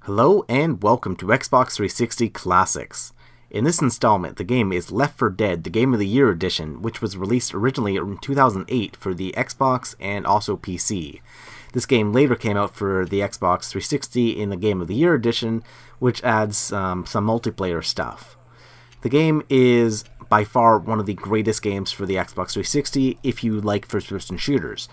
Hello and welcome to Xbox 360 Classics. In this installment, the game is Left 4 Dead, the Game of the Year edition, which was released originally in 2008 for the Xbox and also PC. This game later came out for the Xbox 360 in the Game of the Year edition, which adds some multiplayer stuff. The game is by far one of the greatest games for the Xbox 360 if you like first-person shooters.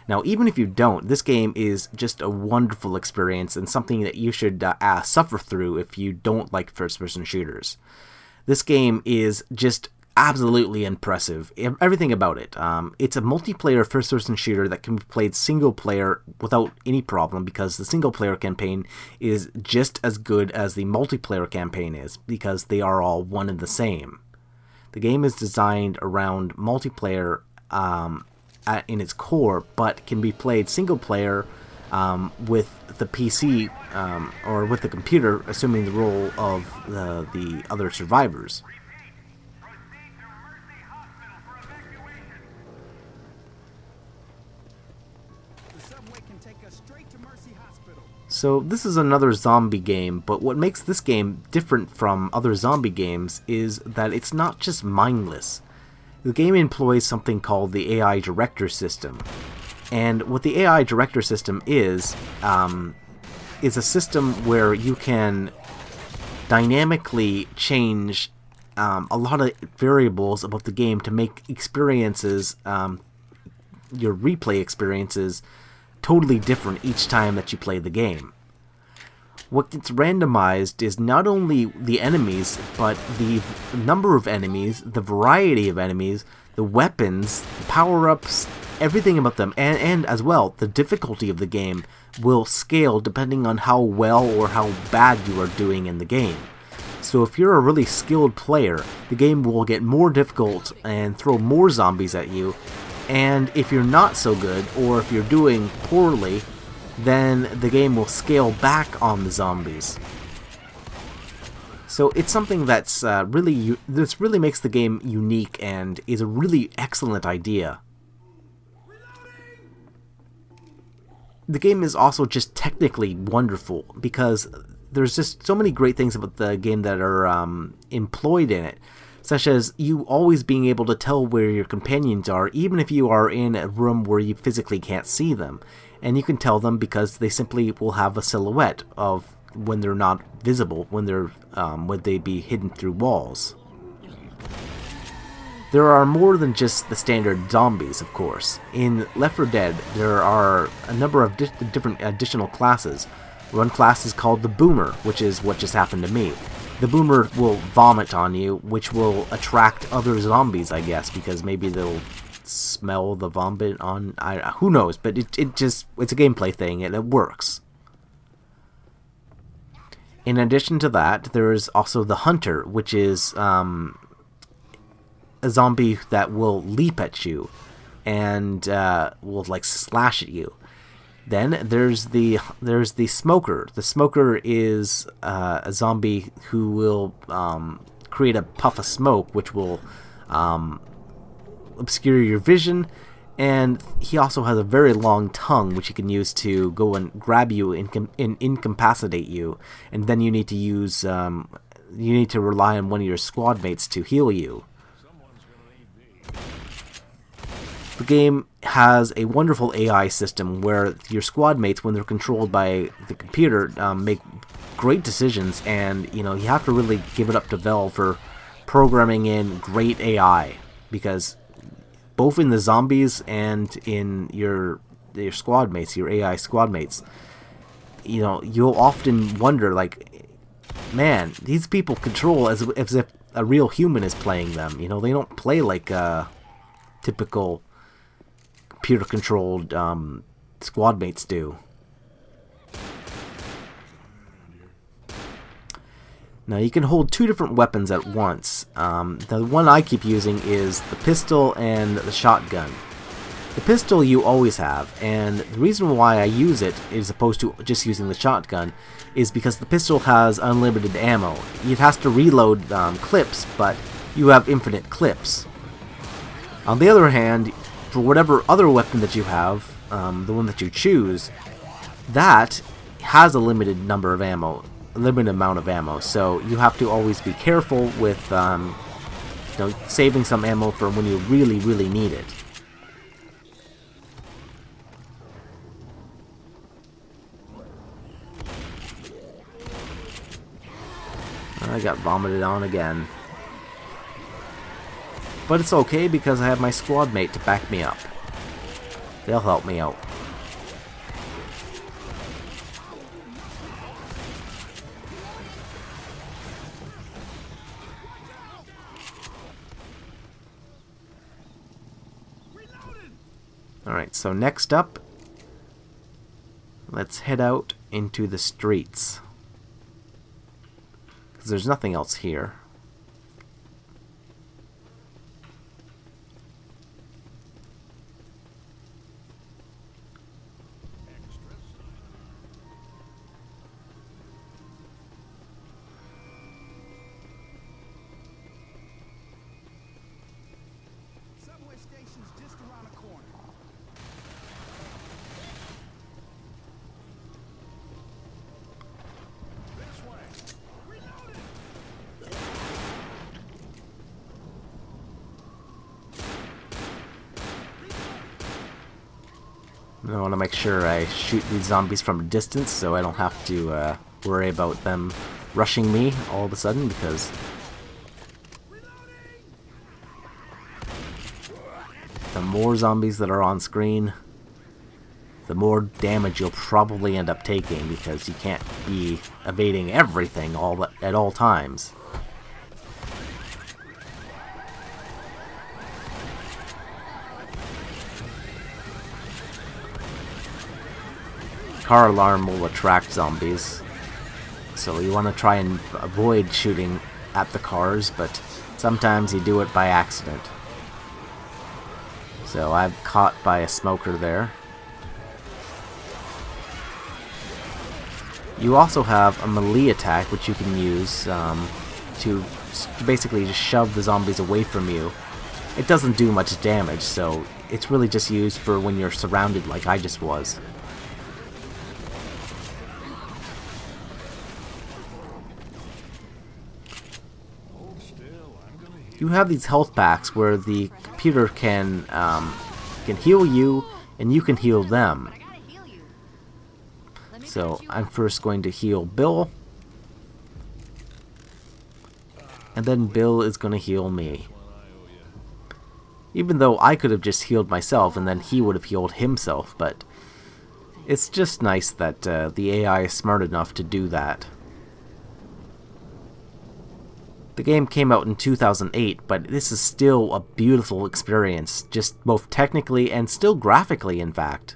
Now, even if you don't, this game is just a wonderful experience and something that you should suffer through if you don't like first-person shooters. This game is just absolutely impressive. Everything about it. It's a multiplayer first-person shooter that can be played single-player without any problem because the single-player campaign is just as good as the multiplayer campaign is because they are all one and the same. The game is designed around multiplayer in its core, but can be played single player with the PC or with the computer, assuming the role of the other survivors. So this is another zombie game, but what makes this game different from other zombie games is that it's not just mindless. The game employs something called the AI Director System. And what the AI Director System is a system where you can dynamically change a lot of variables about the game to make experiences, your replay experiences, totally different each time that you play the game. What gets randomized is not only the enemies, but the number of enemies, the variety of enemies, the weapons, the power-ups, everything about them, and as well, the difficulty of the game will scale depending on how well or how bad you are doing in the game. So if you're a really skilled player, the game will get more difficult and throw more zombies at you, and if you're not so good, or if you're doing poorly, then the game will scale back on the zombies. So it's something that's this really makes the game unique and is a really excellent idea. The game is also just technically wonderful because there's just so many great things about the game that are employed in it, such as you always being able to tell where your companions are, even if you are in a room where you physically can't see them. And you can tell them because they simply will have a silhouette of when they're not visible, when they be hidden through walls. There are more than just the standard zombies, of course. In Left 4 Dead, there are a number of different additional classes. One class is called the Boomer, which is what just happened to me. The Boomer will vomit on you, which will attract other zombies, I guess, because maybe they'll smell the vomit on... who knows, but it's a gameplay thing, and it works. In addition to that, there is also the Hunter, which is a zombie that will leap at you and will like slash at you. Then there's the Smoker. The Smoker is a zombie who will create a puff of smoke, which will obscure your vision, and he also has a very long tongue which he can use to go and grab you and incapacitate you, and then you need to use you need to rely on one of your squad mates to heal you. The game has a wonderful AI system where your squad mates, when they're controlled by the computer, make great decisions, and you have to really give it up to Valve for programming in great AI, because both in the zombies and in your squad mates, your AI squad mates, you'll often wonder, like, man, these people control as if a real human is playing them. They don't play like typical computer-controlled squad mates do. Now you can hold two different weapons at once. The one I keep using is the pistol and the shotgun. The pistol you always have, and the reason why I use it as opposed to just using the shotgun is because the pistol has unlimited ammo. It has to reload clips, but you have infinite clips. On the other hand, for whatever other weapon that you have, the one that you choose, that has a limited number of ammo, a limited amount of ammo, so you have to always be careful with you know, saving some ammo for when you really, really need it. I got vomited on again. But it's okay because I have my squad mate to back me up. They'll help me out. Alright, so next up, let's head out into the streets. Because there's nothing else here. Subway station's just around the corner. This way. Reloading. I want to make sure I shoot these zombies from a distance so I don't have to worry about them rushing me all of a sudden, because the more zombies that are on screen, the more damage you'll probably end up taking, because you can't be evading everything at all times. Car alarm will attract zombies, so you want to try and avoid shooting at the cars, but sometimes you do it by accident. So I'm caught by a smoker there. You also have a melee attack which you can use to basically just shove the zombies away from you. It doesn't do much damage, so it's really just used for when you're surrounded like I just was. You have these health packs where the computer can heal you and you can heal them. So I'm first going to heal Bill, and then Bill is going to heal me. Even though I could have just healed myself and then he would have healed himself, but it's just nice that the AI is smart enough to do that. The game came out in 2008, but this is still a beautiful experience, just both technically and still graphically, in fact.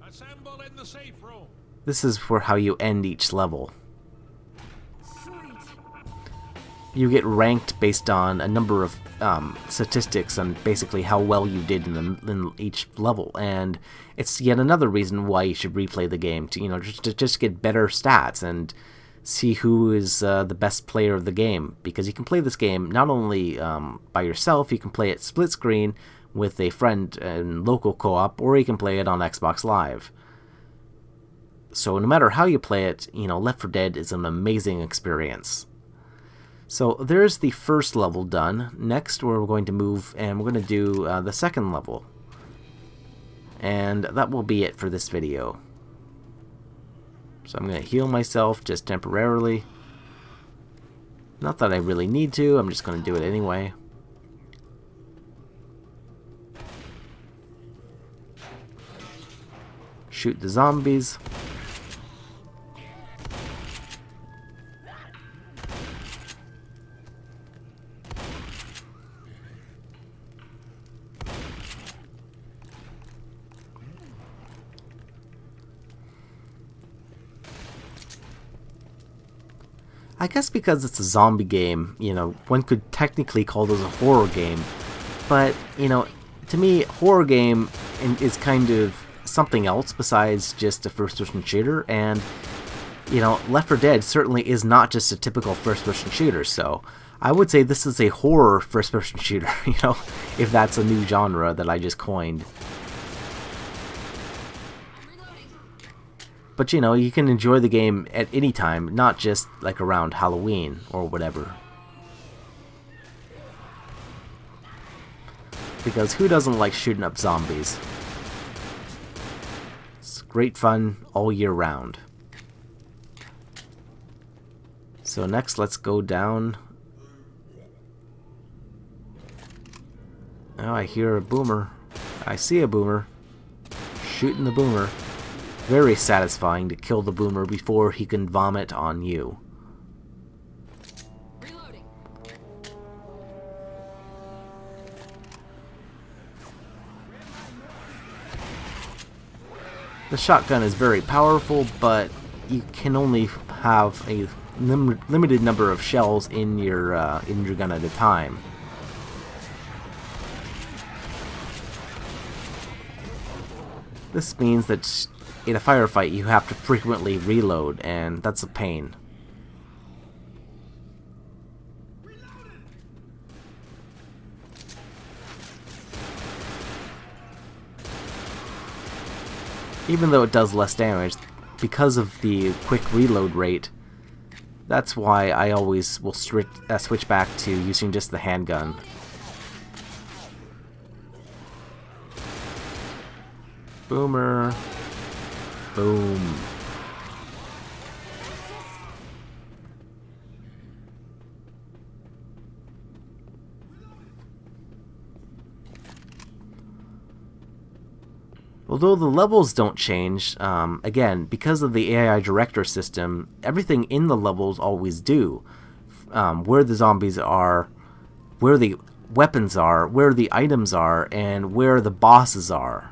Assemble in the safe room. This is for how you end each level. You get ranked based on a number of statistics on basically how well you did in each level, and it's yet another reason why you should replay the game to just get better stats and see who is the best player of the game, because you can play this game not only by yourself, you can play it split screen with a friend in local co-op, or you can play it on Xbox Live. So no matter how you play it, Left 4 Dead is an amazing experience. So there's the first level done. Next we're going to move and we're going to do the second level. And that will be it for this video. So I'm going to heal myself just temporarily. Not that I really need to, I'm just going to do it anyway. Shoot the zombies. I guess because it's a zombie game, one could technically call this a horror game. But, to me, horror game is kind of something else besides just a first-person shooter. And, Left 4 Dead certainly is not just a typical first-person shooter. So, I would say this is a horror first-person shooter, if that's a new genre that I just coined. But you know, you can enjoy the game at any time, not just like around Halloween or whatever. Because who doesn't like shooting up zombies? It's great fun all year round. So next, let's go down. Oh, I hear a boomer. I see a boomer. Shooting the boomer. Very satisfying to kill the boomer before he can vomit on you. Reloading. The shotgun is very powerful, but you can only have a limited number of shells in your gun at a time. This means that in a firefight you have to frequently reload, and that's a pain. Even though it does less damage, because of the quick reload rate, that's why I always will switch back to using just the handgun. Boomer. Boom. Although the levels don't change, again, because of the AI director system, everything in the levels always do. Where the zombies are, where the weapons are, where the items are, and where the bosses are.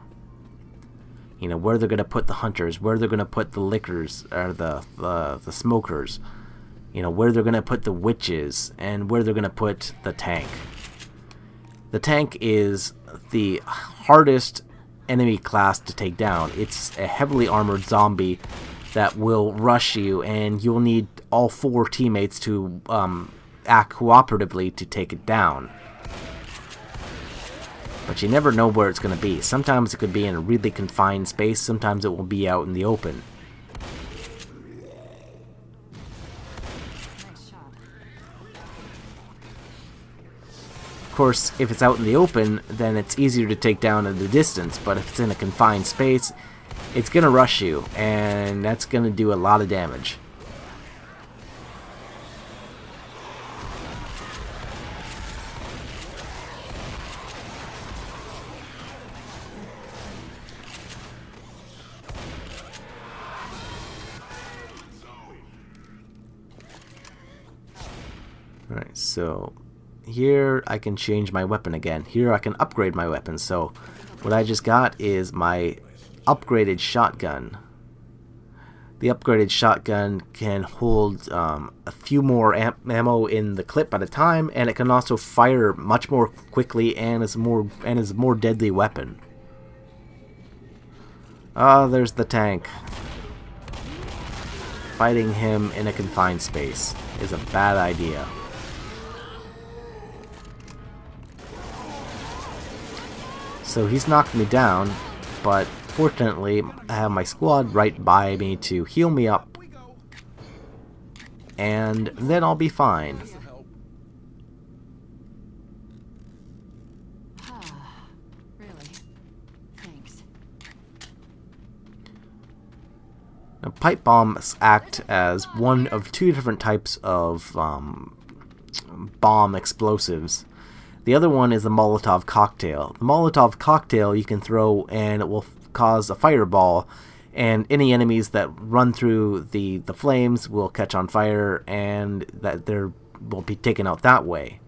You know, where they're going to put the hunters, where they're going to put the lickers, or the smokers. You know, where they're going to put the witches, and where they're going to put the tank. The tank is the hardest enemy class to take down. It's a heavily armored zombie that will rush you, and you'll need all 4 teammates to act cooperatively to take it down. But you never know where it's going to be. Sometimes it could be in a really confined space, sometimes it will be out in the open. Nice shot. Of course, if it's out in the open, then it's easier to take down at the distance, but if it's in a confined space, it's going to rush you, and that's going to do a lot of damage. Alright, so here I can change my weapon again. Here I can upgrade my weapon. So what I just got is my upgraded shotgun. The upgraded shotgun can hold a few more ammo in the clip at a time, and it can also fire much more quickly and is a more deadly weapon. Ah, there's the tank. Fighting him in a confined space is a bad idea. So he's knocked me down, but fortunately I have my squad right by me to heal me up, and then I'll be fine. Really? Thanks. Now, pipe bombs act as one of 2 different types of bomb explosives. The other one is the Molotov cocktail. The Molotov cocktail you can throw and it will cause a fireball, and any enemies that run through the flames will catch on fire, and that will be taken out that way.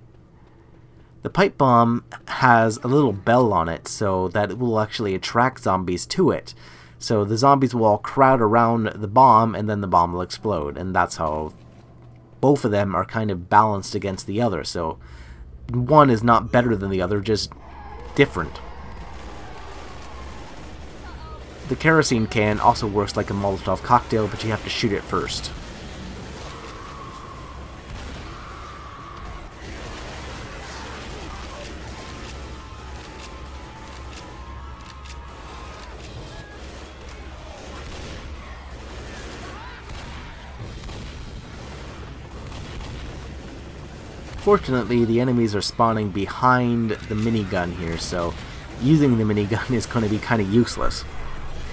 The pipe bomb has a little bell on it so that it will actually attract zombies to it. So the zombies will all crowd around the bomb, and then the bomb will explode, and that's how both of them are kind of balanced against the other. So one is not better than the other, just different. The kerosene can also works like a Molotov cocktail, but you have to shoot it first. Fortunately, the enemies are spawning behind the minigun here, so using the minigun is going to be kind of useless.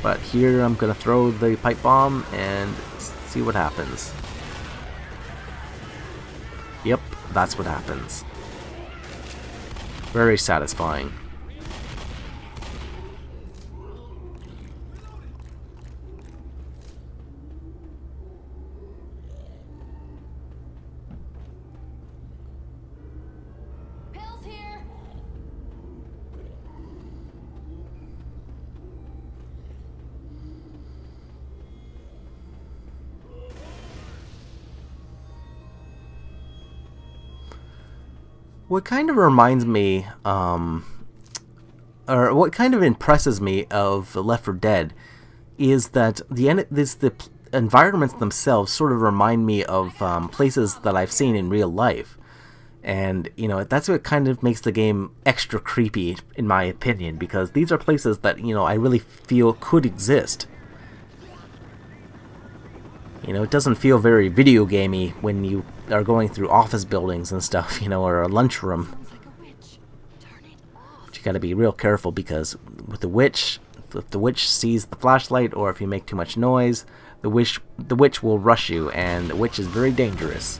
But here I'm going to throw the pipe bomb and see what happens. Yep, that's what happens. Very satisfying. Pills here. What kind of reminds me, or what kind of impresses me of Left 4 Dead is that the environments themselves sort of remind me of places that I've seen in real life. And, you know, that's what kind of makes the game extra creepy, in my opinion, because these are places that, you know, I really feel could exist. You know, it doesn't feel very video gamey when you are going through office buildings and stuff, you know, or a lunchroom. Sounds like a witch. Turn it off. But you gotta be real careful, because with the witch, if the witch sees the flashlight, or if you make too much noise, the witch will rush you, and the witch is very dangerous.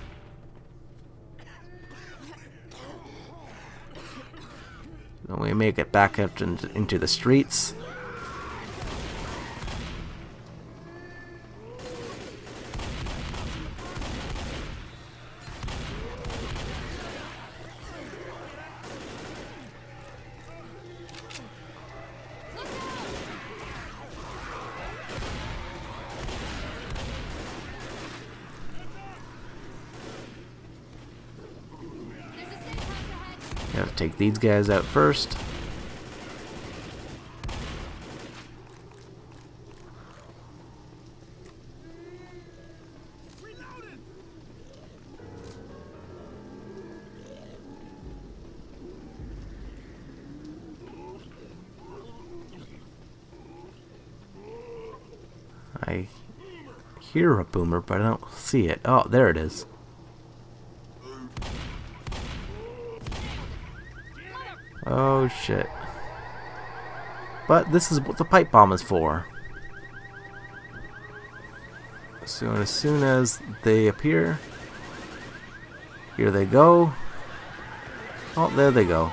So we make it back up into the streets. Gotta take these guys out first. I hear a boomer, but I don't see it. Oh, there it is. Oh shit. But this is what the pipe bomb is for. So as soon as they appear, here they go. Oh, there they go.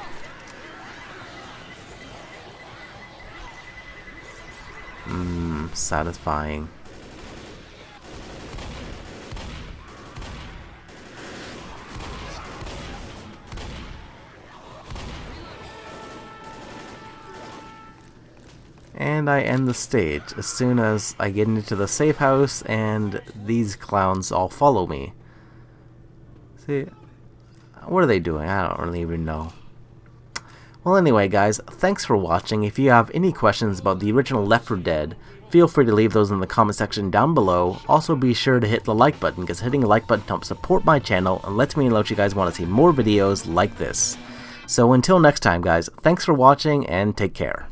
Satisfying. And I end the stage as soon as I get into the safe house and these clowns all follow me. See, what are they doing? I don't really even know. Well, anyway, guys, thanks for watching. If you have any questions about the original Left 4 Dead, feel free to leave those in the comment section down below. Also, be sure to hit the like button, because hitting the like button helps support my channel and lets me know that you guys want to see more videos like this. So until next time, guys, thanks for watching and take care.